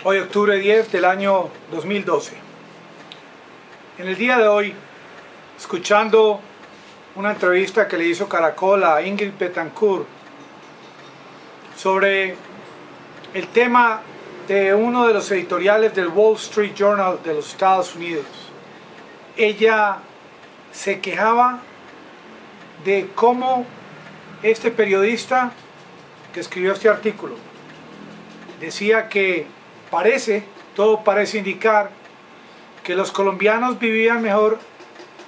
Hoy octubre 10 del año 2012. En el día de hoy, escuchando una entrevista que le hizo Caracol a Ingrid Betancourt sobre el tema de uno de los editoriales del Wall Street Journal de los Estados Unidos, ella se quejaba de cómo este periodista que escribió este artículo decía que todo parece indicar que los colombianos vivían mejor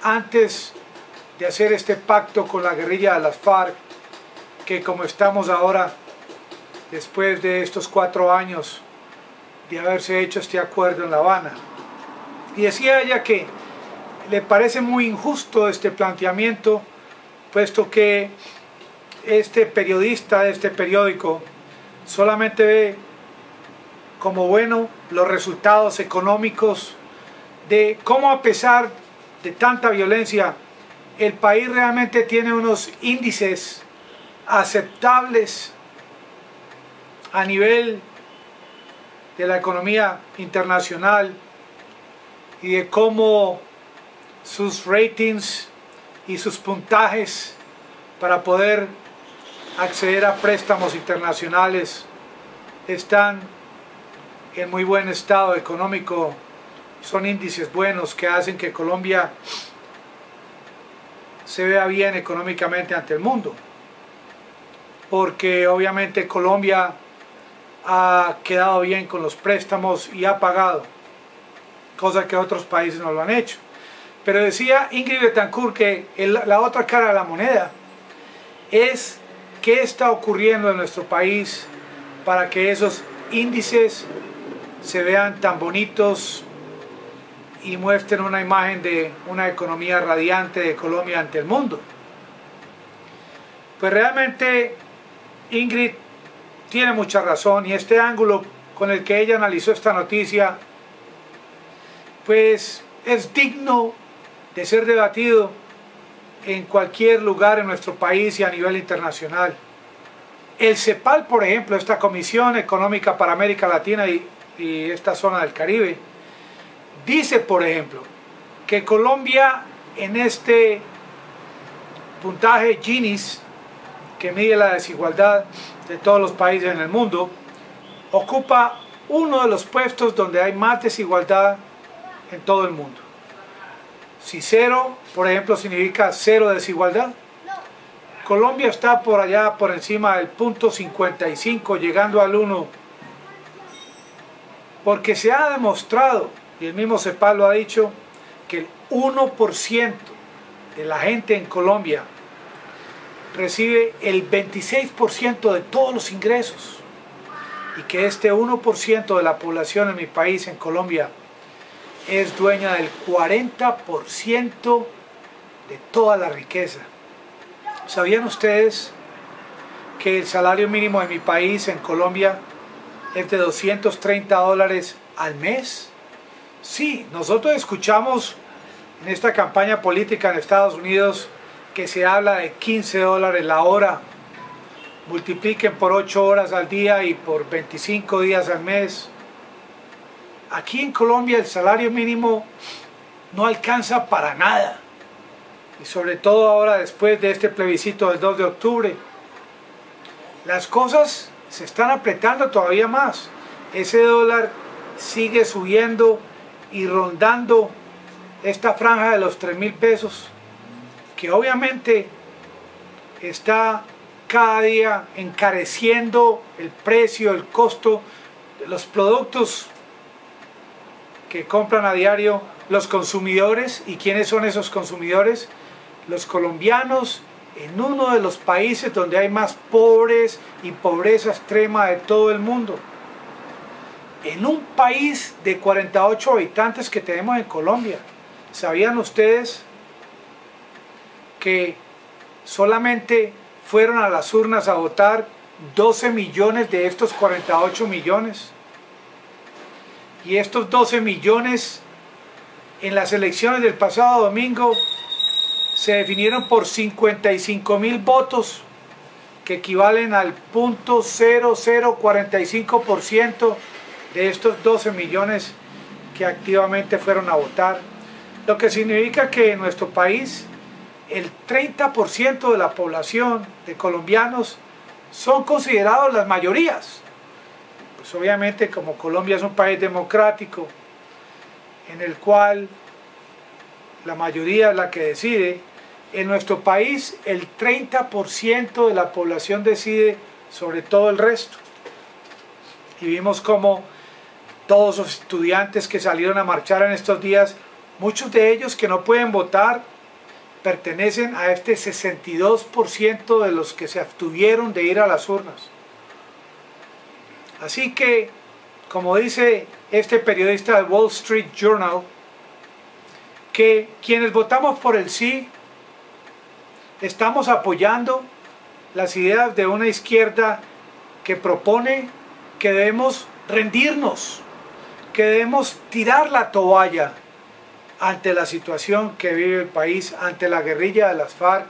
antes de hacer este pacto con la guerrilla de las FARC que como estamos ahora después de estos 4 años de haberse hecho este acuerdo en La Habana. Y decía ella que le parece muy injusto este planteamiento, puesto que este periodista de este periódico solamente ve como bueno los resultados económicos de cómo, a pesar de tanta violencia, el país realmente tiene unos índices aceptables a nivel de la economía internacional y de cómo sus ratings y sus puntajes para poder acceder a préstamos internacionales están en muy buen estado económico. Son índices buenos que hacen que Colombia se vea bien económicamente ante el mundo, porque obviamente Colombia ha quedado bien con los préstamos y ha pagado, cosa que otros países no lo han hecho. Pero decía Ingrid Betancourt que la otra cara de la moneda es qué está ocurriendo en nuestro país para que esos índices se vean tan bonitos y muestren una imagen de una economía radiante de Colombia ante el mundo. Pues realmente Ingrid tiene mucha razón, y este ángulo con el que ella analizó esta noticia pues es digno de ser debatido en cualquier lugar en nuestro país y a nivel internacional. El CEPAL, por ejemplo, esta Comisión Económica para América Latina y esta zona del Caribe, dice, por ejemplo, que Colombia en este puntaje Gini, que mide la desigualdad de todos los países en el mundo, ocupa uno de los puestos donde hay más desigualdad en todo el mundo. Si 0, por ejemplo, significa 0 desigualdad, Colombia está por allá por encima del punto 55, llegando al 1, porque se ha demostrado, y el mismo CEPAL lo ha dicho, que el 1% de la gente en Colombia recibe el 26% de todos los ingresos, y que este 1% de la población en mi país, en Colombia, es dueña del 40% de toda la riqueza. ¿Sabían ustedes que el salario mínimo de mi país, en Colombia, es de $230 al mes? Sí, nosotros escuchamos en esta campaña política en Estados Unidos que se habla de $15 la hora. Multipliquen por 8 horas al día y por 25 días al mes. Aquí en Colombia el salario mínimo no alcanza para nada. Y sobre todo ahora, después de este plebiscito del 2 de octubre, las cosas se están apretando todavía más. Ese dólar sigue subiendo y rondando esta franja de los 3.000 pesos, que obviamente está cada día encareciendo el precio, el costo de los productos que compran a diario los consumidores. ¿Y quiénes son esos consumidores? Los colombianos, en uno de los países donde hay más pobres y pobreza extrema de todo el mundo. En un país de 48 habitantes que tenemos en Colombia. ¿Sabían ustedes que solamente fueron a las urnas a votar 12 millones de estos 48 millones? Y estos 12 millones en las elecciones del pasado domingo se definieron por 55.000 votos, que equivalen al 0.0045% de estos 12 millones que activamente fueron a votar, lo que significa que en nuestro país el 30% de la población de colombianos son considerados las mayorías. Pues obviamente, como Colombia es un país democrático en el cual la mayoría es la que decide, en nuestro país el 30% de la población decide sobre todo el resto. Y vimos como todos los estudiantes que salieron a marchar en estos días, muchos de ellos que no pueden votar, pertenecen a este 62% de los que se abstuvieron de ir a las urnas. Así que, como dice este periodista del Wall Street Journal, que quienes votamos por el sí, estamos apoyando las ideas de una izquierda que propone que debemos rendirnos, que debemos tirar la toalla ante la situación que vive el país, ante la guerrilla de las FARC.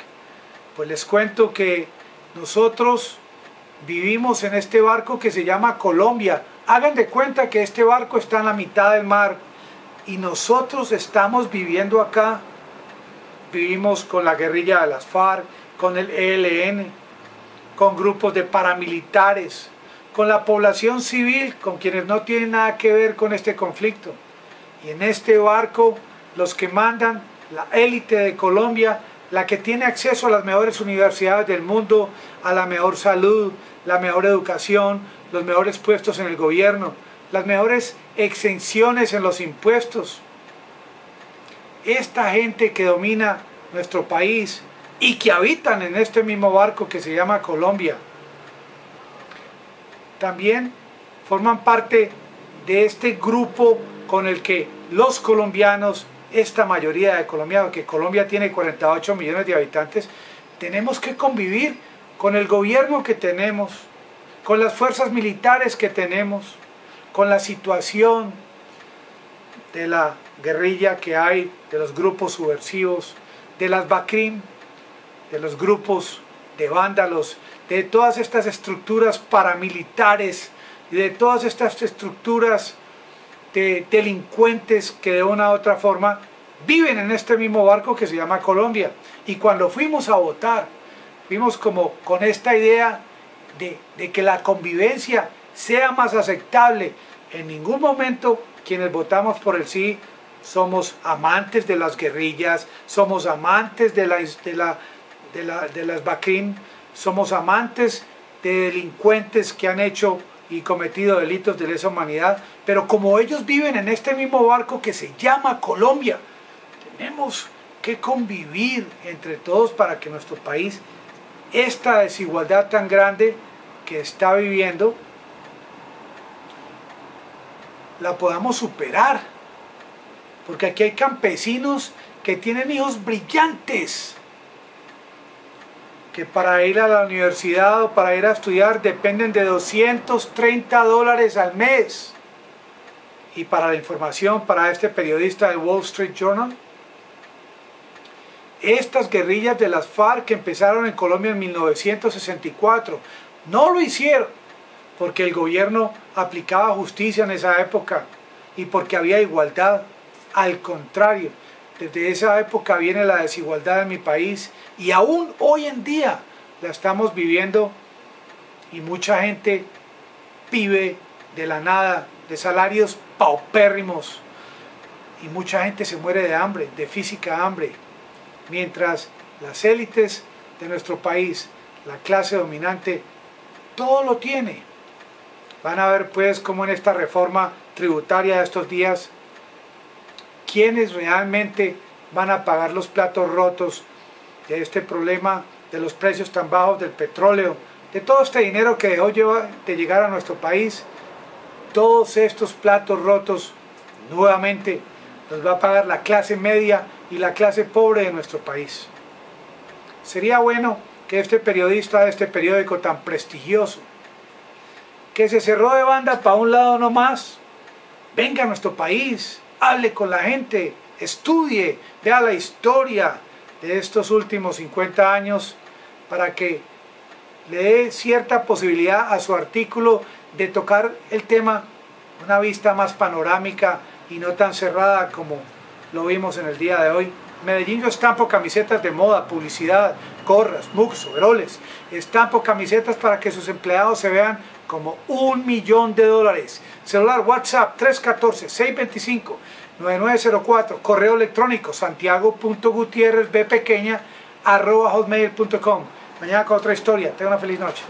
Pues les cuento que nosotros vivimos en este barco que se llama Colombia. Hagan de cuenta que este barco está en la mitad del mar y nosotros estamos viviendo acá. Vivimos con la guerrilla de las FARC, con el ELN, con grupos de paramilitares, con la población civil, con quienes no tienen nada que ver con este conflicto. Y en este barco, los que mandan, la élite de Colombia, la que tiene acceso a las mejores universidades del mundo, a la mejor salud, la mejor educación, los mejores puestos en el gobierno, las mejores exenciones en los impuestos. Esta gente que domina nuestro país y que habitan en este mismo barco que se llama Colombia, también forman parte de este grupo con el que los colombianos, esta mayoría de colombianos, que Colombia tiene 48 millones de habitantes, tenemos que convivir con el gobierno que tenemos, con las fuerzas militares que tenemos, con la situación de la guerrilla que hay, de los grupos subversivos, de las BACRIM, de los grupos de vándalos, de todas estas estructuras paramilitares y de todas estas estructuras de delincuentes que de una u otra forma viven en este mismo barco que se llama Colombia. Y cuando fuimos a votar, fuimos como con esta idea de que la convivencia sea más aceptable. En ningún momento quienes votamos por el sí somos amantes de las guerrillas, somos amantes de las BACRIM, somos amantes de delincuentes que han hecho y cometido delitos de lesa humanidad, pero como ellos viven en este mismo barco que se llama Colombia, tenemos que convivir entre todos para que nuestro país, esta desigualdad tan grande que está viviendo, la podamos superar, porque aquí hay campesinos que tienen hijos brillantes, que para ir a la universidad o para ir a estudiar dependen de $230 al mes. Y para la información, para este periodista del Wall Street Journal, estas guerrillas de las FARC que empezaron en Colombia en 1964, no lo hicieron porque el gobierno aplicaba justicia en esa época y porque había igualdad. Al contrario, desde esa época viene la desigualdad en mi país y aún hoy en día la estamos viviendo y mucha gente vive de la nada, de salarios paupérrimos y mucha gente se muere de hambre, de física hambre, mientras las élites de nuestro país, la clase dominante, todo lo tiene. Van a ver pues cómo en esta reforma tributaria de estos días, quiénes realmente van a pagar los platos rotos de este problema de los precios tan bajos del petróleo, de todo este dinero que dejó de llegar a nuestro país. Todos estos platos rotos nuevamente los va a pagar la clase media y la clase pobre de nuestro país. Sería bueno que este periodista de este periódico tan prestigioso, que se cerró de banda para un lado nomás, venga a nuestro país, hable con la gente, estudie, vea la historia de estos últimos 50 años para que le dé cierta posibilidad a su artículo de tocar el tema una vista más panorámica y no tan cerrada como lo vimos en el día de hoy. Medellín yo estampo camisetas de moda, publicidad, gorras, mugs, overoles. Estampo camisetas para que sus empleados se vean como $1.000.000. Celular WhatsApp 314-625-9904. Correo electrónico santiago.gutierrezbpequeña@hotmail.com. Mañana con otra historia. Tenga una feliz noche.